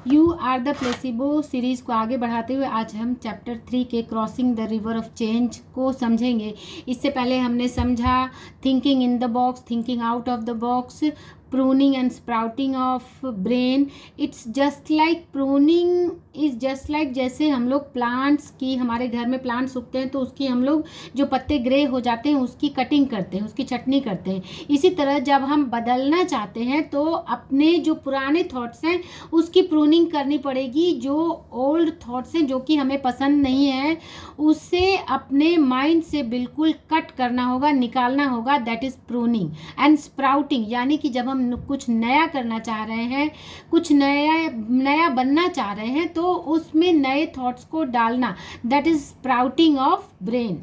You are the placebo series को आगे बढ़ाते हुए आज हम चैप्टर 3 के crossing the river of change को समझेंगे। इससे पहले हमने समझा thinking in the box, thinking out of the box, pruning and sprouting of brain. It's just like pruning is just like जैसे हम लोग प्लांट्स की, हमारे घर में प्लांट्स उगते हैं तो उसकी हम लोग जो पत्ते ग्रे हो जाते हैं उसकी कटिंग करते हैं, उसकी चटनी करते हैं। इसी तरह जब हम बदलना चाहते हैं तो अपने जो पुराने थॉट्स हैं उसकी प्रूनिंग करनी पड़ेगी। जो ओल्ड थॉट्स हैं जो कि हमें पसंद नहीं है उसे अपने माइंड से बिल्कुल कट करना होगा, निकालना होगा। That is pruning and sprouting, यानी कि जब हम कुछ नया करना चाह रहे हैं, कुछ नया बनना चाह रहे हैं तो उसमें नए थॉट्स को डालना। That is sprouting of brain.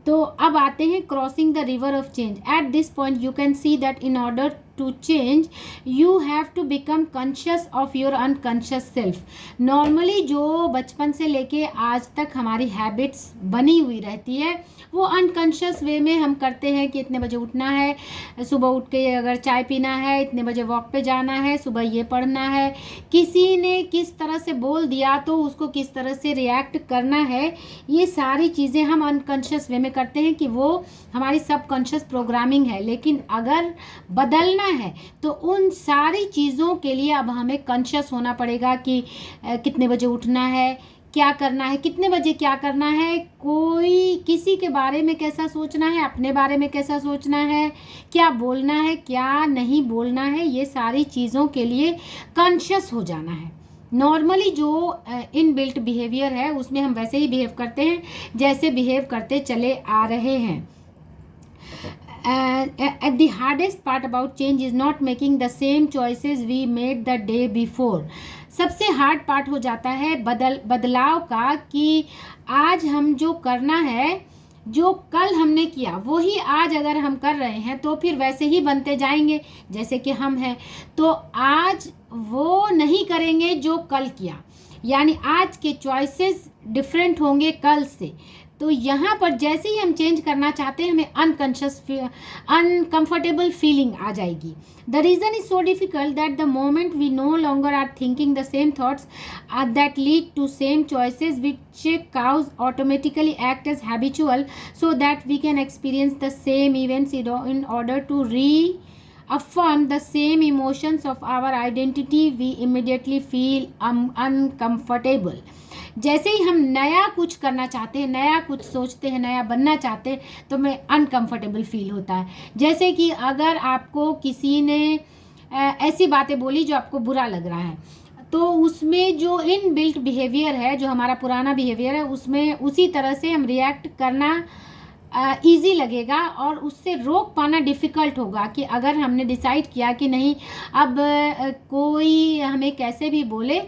तो अब आते हैं crossing the river of change. At this point you can see that in order to change you have to become conscious of your unconscious self. Normally जो बचपन से लेके आज तक हमारी हैबिट्स बनी हुई रहती है वो अनकॉन्शियस वे में हम करते हैं कि इतने बजे उठना है, सुबह उठ के अगर चाय पीना है, इतने बजे वॉक पे जाना है, सुबह ये पढ़ना है, किसी ने किस तरह से बोल दिया तो उसको किस तरह से रिएक्ट करना है। ये सारी चीज़ें हम अनकॉन्शियस वे में करते हैं कि वो हमारी सबकॉन्शियस प्रोग्रामिंग है। लेकिन अगर बदलना है तो उन सारी चीज़ों के लिए अब हमें कॉन्शियस होना पड़ेगा कि कितने बजे उठना है, क्या करना है, कितने बजे क्या करना है, कोई किसी के बारे में कैसा सोचना है, अपने बारे में कैसा सोचना है, क्या बोलना है, क्या नहीं बोलना है। ये सारी चीज़ों के लिए कॉन्शियस हो जाना है। नॉर्मली जो इनबिल्ट बिहेवियर है उसमें हम वैसे ही बिहेव करते हैं जैसे बिहेव करते चले आ रहे हैं। At the hardest part about change is not making the same choices we made the day before. सबसे हार्ड पार्ट हो जाता है बदलाव का कि आज हम जो करना है, जो कल हमने किया वही आज अगर हम कर रहे हैं तो फिर वैसे ही बनते जाएंगे जैसे कि हम हैं। तो आज वो नहीं करेंगे जो कल किया, यानी आज के चॉइसेस डिफरेंट होंगे कल से। तो यहाँ पर जैसे ही हम चेंज करना चाहते हैं हमें अनकंफर्टेबल फीलिंग आ जाएगी। The reason is so difficult that the moment we no longer are thinking the same thoughts that lead to same choices which cause automatically act as habitual so that we can experience the same events in order to affirm the same emotions of our identity, we immediately feel uncomfortable. जैसे ही हम नया कुछ करना चाहते हैं, नया कुछ सोचते हैं, नया बनना चाहते हैं तो हमें अनकंफर्टेबल फील होता है। जैसे कि अगर आपको किसी ने ऐसी बातें बोली जो आपको बुरा लग रहा है तो उसमें जो इनबिल्ट बिहेवियर है, जो हमारा पुराना बिहेवियर है, उसमें उसी तरह से हम रिएक्ट करना ईजी लगेगा और उससे रोक पाना डिफ़िकल्ट होगा। कि अगर हमने डिसाइड किया कि नहीं अब कोई हमें कैसे भी बोले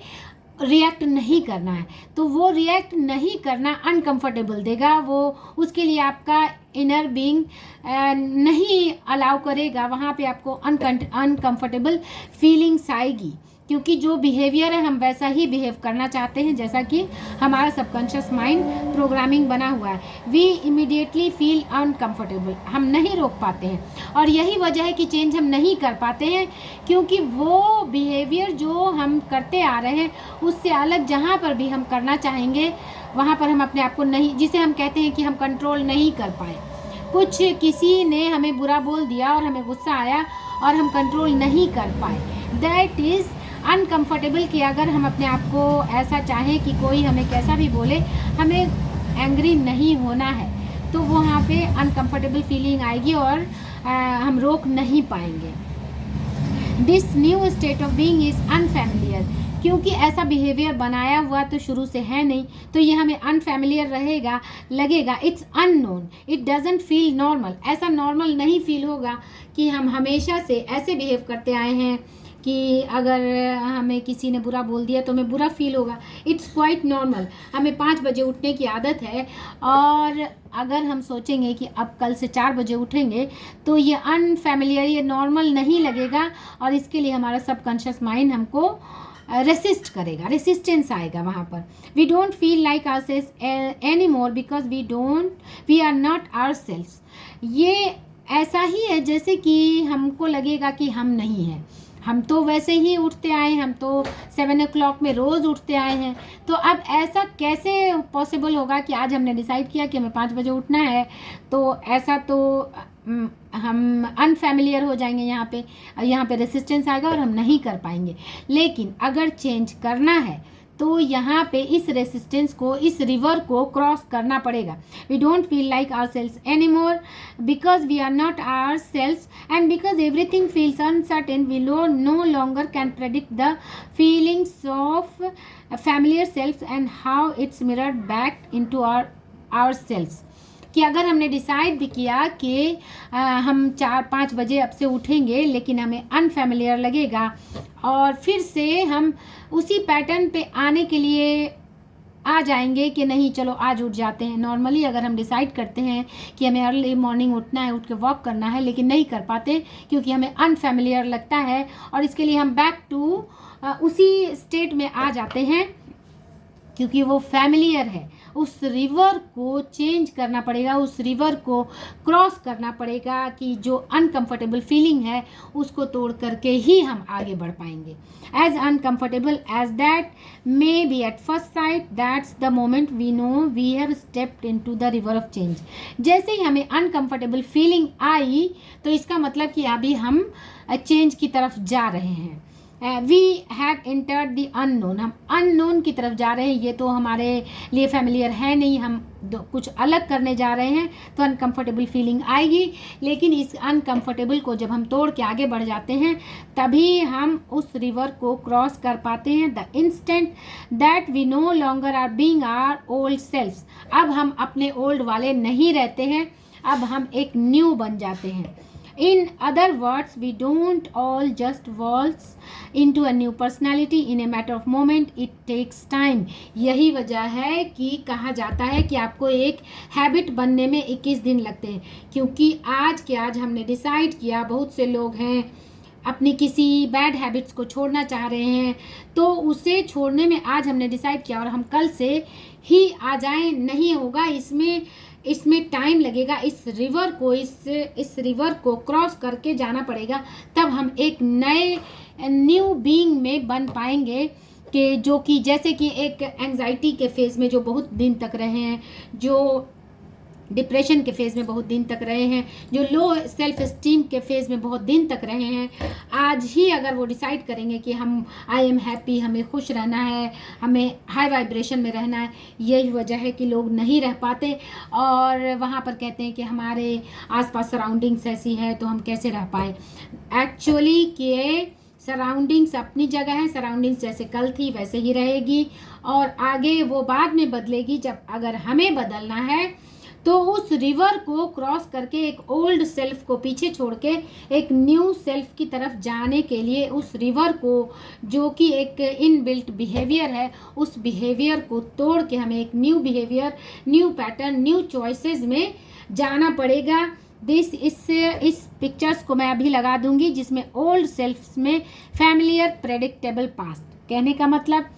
रिएक्ट नहीं करना है तो वो रिएक्ट नहीं करना अनकंफर्टेबल देगा, वो उसके लिए आपका इनर बीइंग नहीं अलाउ करेगा, वहाँ पे आपको अनकंफर्टेबल फीलिंग्स आएगी। क्योंकि जो बिहेवियर है हम वैसा ही बिहेव करना चाहते हैं जैसा कि हमारा सबकॉन्शियस माइंड प्रोग्रामिंग बना हुआ है। वी इमीडिएटली फील अनकंफर्टेबल, हम नहीं रोक पाते हैं और यही वजह है कि चेंज हम नहीं कर पाते हैं क्योंकि वो बिहेवियर जो हम करते आ रहे हैं उससे अलग जहाँ पर भी हम करना चाहेंगे वहाँ पर हम अपने आप को नहीं, जिसे हम कहते हैं कि हम कंट्रोल नहीं कर पाए। कुछ किसी ने हमें बुरा बोल दिया और हमें गुस्सा आया और हम कंट्रोल नहीं कर पाए, दैट इज़ अनकंफर्टेबल। कि अगर हम अपने आप को ऐसा चाहें कि कोई हमें कैसा भी बोले हमें एंग्री नहीं होना है तो वहाँ पे अनकंफर्टेबल फीलिंग आएगी और हम रोक नहीं पाएंगे। This new state of being is unfamiliar, क्योंकि ऐसा बिहेवियर बनाया हुआ तो शुरू से है नहीं तो ये हमें अनफैमिलियर रहेगा, लगेगा। It's unknown, it doesn't feel normal, ऐसा नॉर्मल नहीं फील होगा कि हम हमेशा से ऐसे बिहेव करते आए हैं कि अगर हमें किसी ने बुरा बोल दिया तो हमें बुरा फील होगा। It's quite normal. हमें 5 बजे उठने की आदत है और अगर हम सोचेंगे कि अब कल से 4 बजे उठेंगे तो ये अनफैमिलियर, ये नॉर्मल नहीं लगेगा और इसके लिए हमारा सबकॉन्शियस माइंड हमको रेसिस्ट करेगा, रेसिस्टेंस आएगा वहाँ पर। We don't feel like ourselves any more because we are not ourselves. ये ऐसा ही है जैसे कि हमको लगेगा कि हम नहीं हैं, हम तो वैसे ही उठते आए हैं, हम तो 7 o'clock में रोज़ उठते आए हैं। तो अब ऐसा कैसे पॉसिबल होगा कि आज हमने डिसाइड किया कि हमें 5 बजे उठना है, तो ऐसा तो हम अनफेमिलियर हो जाएंगे, यहाँ पे रेसिस्टेंस आएगा और हम नहीं कर पाएंगे। लेकिन अगर चेंज करना है तो यहाँ पे इस रेसिस्टेंस को, इस रिवर को क्रॉस करना पड़ेगा। We don't feel like ourselves any more because we are not ourselves and because everything feels uncertain we no longer can predict the feelings of familiar self and how it's mirrored back into ourselves. कि अगर हमने decide भी किया कि हम 4-5 बजे अब से उठेंगे, लेकिन हमें अनफेमिलियर लगेगा और फिर से हम उसी पैटर्न पे आने के लिए आ जाएंगे कि नहीं चलो आज उठ जाते हैं। नॉर्मली अगर हम डिसाइड करते हैं कि हमें अर्ली मॉर्निंग उठना है, उठ के वॉक करना है, लेकिन नहीं कर पाते क्योंकि हमें अनफेमिलियर लगता है और इसके लिए हम बैक टू उसी स्टेट में आ जाते हैं क्योंकि वो फैमिलियर है। उस रिवर को चेंज करना पड़ेगा, उस रिवर को क्रॉस करना पड़ेगा कि जो अनकंफर्टेबल फीलिंग है उसको तोड़ करके ही हम आगे बढ़ पाएंगे। As uncomfortable as that may be at first sight, that's the moment we know we have stepped into the river of change. जैसे ही हमें अनकंफर्टेबल फीलिंग आई तो इसका मतलब कि अभी हम चेंज की तरफ जा रहे हैं। We have entered the unknown, हम अननोन की तरफ जा रहे हैं। ये तो हमारे लिए फैमिलियर है नहीं, हम कुछ अलग करने जा रहे हैं, तो अनकंफर्टेबल फीलिंग आएगी। लेकिन इस अनकंफर्टेबल को जब हम तोड़ के आगे बढ़ जाते हैं तभी हम उस रिवर को क्रॉस कर पाते हैं। The instant that we no longer are being our old selves, अब हम अपने ओल्ड वाले नहीं रहते हैं, अब हम एक न्यू बन जाते हैं। In other words, we don't all just waltz into a new personality in a matter of moment. It takes time. यही वजह है कि कहा जाता है कि आपको एक हैबिट बनने में 21 दिन लगते हैं, क्योंकि आज के आज हमने डिसाइड किया, बहुत से लोग हैं अपनी किसी बैड हैबिट्स को छोड़ना चाह रहे हैं, तो उसे छोड़ने में आज हमने डिसाइड किया और हम कल से ही आ जाएं, नहीं होगा। इसमें टाइम लगेगा। इस रिवर को क्रॉस करके जाना पड़ेगा, तब हम एक नए न्यू बीइंग में बन पाएंगे कि जो कि जैसे कि एक एंजाइटी के फेज़ में जो बहुत दिन तक रहे हैं, जो डिप्रेशन के फेज़ में बहुत दिन तक रहे हैं, जो लो सेल्फ एस्टीम के फेज़ में बहुत दिन तक रहे हैं, आज ही अगर वो डिसाइड करेंगे कि हम आई एम हैप्पी, हमें खुश रहना है, हमें हाई वाइब्रेशन में रहना है, यही वजह है कि लोग नहीं रह पाते और वहाँ पर कहते हैं कि हमारे आसपास सराउंडिंग्स ऐसी है तो हम कैसे रह पाए। एक्चुअली कि सराउंडिंग्स अपनी जगह है, सराउंडिंग्स जैसे कल थी वैसे ही रहेगी और आगे वो बाद में बदलेगी। जब अगर हमें बदलना है तो उस रिवर को क्रॉस करके एक ओल्ड सेल्फ को पीछे छोड़ के एक न्यू सेल्फ की तरफ जाने के लिए उस रिवर को, जो कि एक इनबिल्ट बिहेवियर है, उस बिहेवियर को तोड़ के हमें एक new behaviour, new pattern, new choices में जाना पड़ेगा। इस पिक्चर्स को मैं अभी लगा दूंगी जिसमें ओल्ड सेल्फ्स में फैमिलियर प्रेडिक्टेबल पास्ट, कहने का मतलब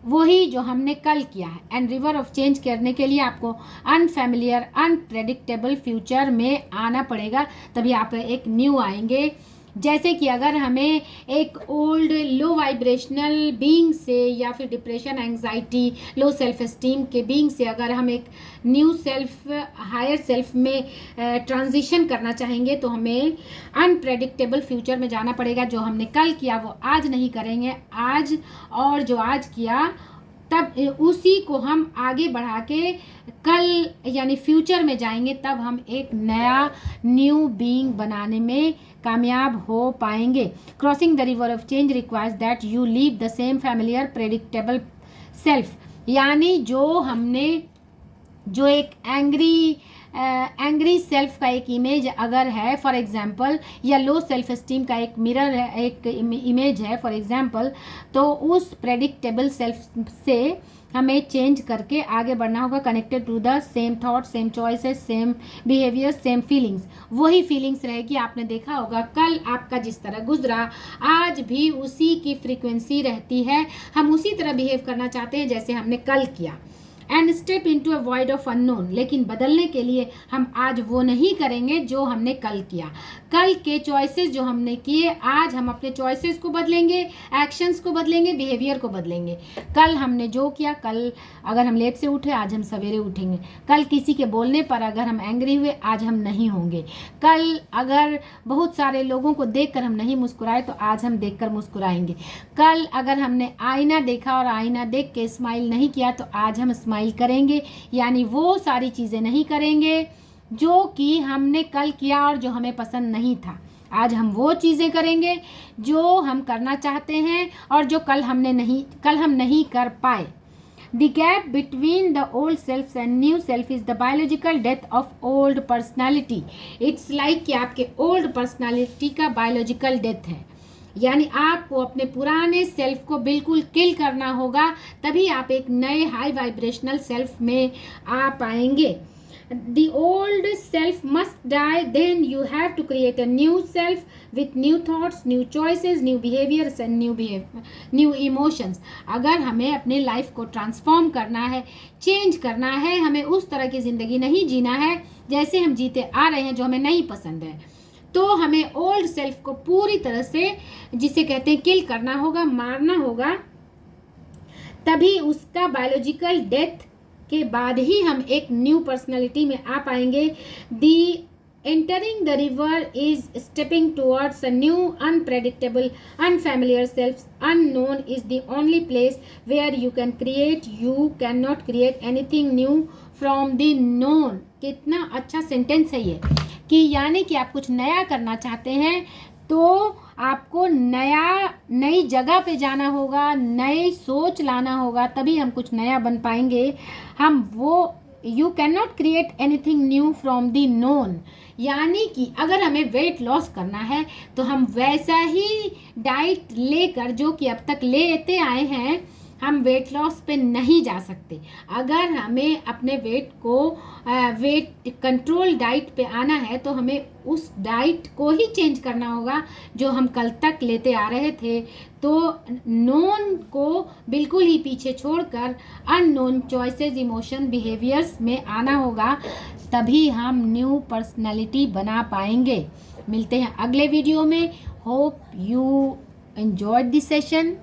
वही जो हमने कल किया है। एंड रिवर ऑफ चेंज करने के लिए आपको अनफैमिलियर, अनप्रेडिक्टेबल फ्यूचर में आना पड़ेगा, तभी आप एक न्यू आएंगे। जैसे कि अगर हमें एक ओल्ड लो वाइब्रेशनल बीइंग से या फिर depression, anxiety, low self esteem के बीइंग से अगर हम एक न्यू सेल्फ, हायर सेल्फ में ट्रांजिशन करना चाहेंगे तो हमें अनप्रेडिक्टेबल फ्यूचर में जाना पड़ेगा। जो हमने कल किया वो आज नहीं करेंगे, आज और जो आज किया तब उसी को हम आगे बढ़ा के कल यानी फ्यूचर में जाएंगे, तब हम एक नया न्यू बीइंग बनाने में कामयाब हो पाएंगे। Crossing the river of change requires that you leave the same familiar predictable self, यानी जो एक एंग्री सेल्फ का एक इमेज अगर है फॉर एग्जांपल, या लो सेल्फ एस्टीम का एक मिरर है, एक इमेज है फॉर एग्जांपल, तो उस प्रेडिक्टेबल सेल्फ से हमें चेंज करके आगे बढ़ना होगा, connected to the same thought, same choices, same behaviour, same feelings. वही फीलिंग्स रहेगी। आपने देखा होगा कल आपका जिस तरह गुजरा आज भी उसी की फ्रीक्वेंसी रहती है। हम उसी तरह बिहेव करना चाहते हैं जैसे हमने कल किया। And step into a void of unknown. लेकिन बदलने के लिए हम आज वो नहीं करेंगे जो हमने कल किया। कल के चॉइसेस जो हमने किए, आज हम अपने चॉइसेस को बदलेंगे, एक्शंस को बदलेंगे, बिहेवियर को बदलेंगे। कल हमने जो किया, कल अगर हम लेट से उठे, आज हम सवेरे उठेंगे। कल किसी के बोलने पर अगर हम एंग्री हुए, आज हम नहीं होंगे। कल अगर बहुत सारे लोगों को देखकर हम नहीं मुस्कुराए, तो आज हम देखकर मुस्कुराएंगे। कल अगर हमने आईना देखा और आईना देख के स्माइल नहीं किया, तो आज हम स्माइल करेंगे। यानी वो सारी चीज़ें नहीं करेंगे जो कि हमने कल किया और जो हमें पसंद नहीं था। आज हम वो चीज़ें करेंगे जो हम करना चाहते हैं और जो कल हम नहीं कर पाए। The gap between the old self and new self is the biological death of old personality. It's like कि आपके old personality का biological death है। यानी आपको अपने पुराने सेल्फ को बिल्कुल किल करना होगा, तभी आप एक नए हाई वाइब्रेशनल सेल्फ में आ पाएंगे। The old self must die, then you have to create a new self with new thoughts, new choices, new behaviors and new emotions. अगर हमें अपने लाइफ को ट्रांसफॉर्म करना है, चेंज करना है, हमें उस तरह की ज़िंदगी नहीं जीना है जैसे हम जीते आ रहे हैं, जो हमें नहीं पसंद है, तो हमें ओल्ड सेल्फ को पूरी तरह से, जिसे कहते हैं, किल करना होगा, मारना होगा। तभी उसका बायोलॉजिकल डेथ के बाद ही हम एक न्यू पर्सनालिटी में आ पाएंगे। The entering the river is stepping towards a new unpredictable unfamiliar self. Unknown is the only place where you can create. You can not create anything new from the known. कितना अच्छा sentence है ये, कि यानी कि आप कुछ नया करना चाहते हैं तो आपको नई जगह पे जाना होगा, नई सोच लाना होगा, तभी हम कुछ नया बन पाएंगे। हम वो you can not create anything new from the known. यानी कि अगर हमें वेट लॉस करना है तो हम वैसा ही डाइट लेकर जो कि अब तक लेते आए हैं, हम वेट लॉस पे नहीं जा सकते। अगर हमें अपने वेट कंट्रोल डाइट पे आना है तो हमें उस डाइट को ही चेंज करना होगा जो हम कल तक लेते आ रहे थे। तो नोन को बिल्कुल ही पीछे छोड़कर अननोन चॉइसेस, इमोशन, बिहेवियर्स में आना होगा, तभी हम न्यू पर्सनालिटी बना पाएंगे। मिलते हैं अगले वीडियो में। Hope you enjoyed this session.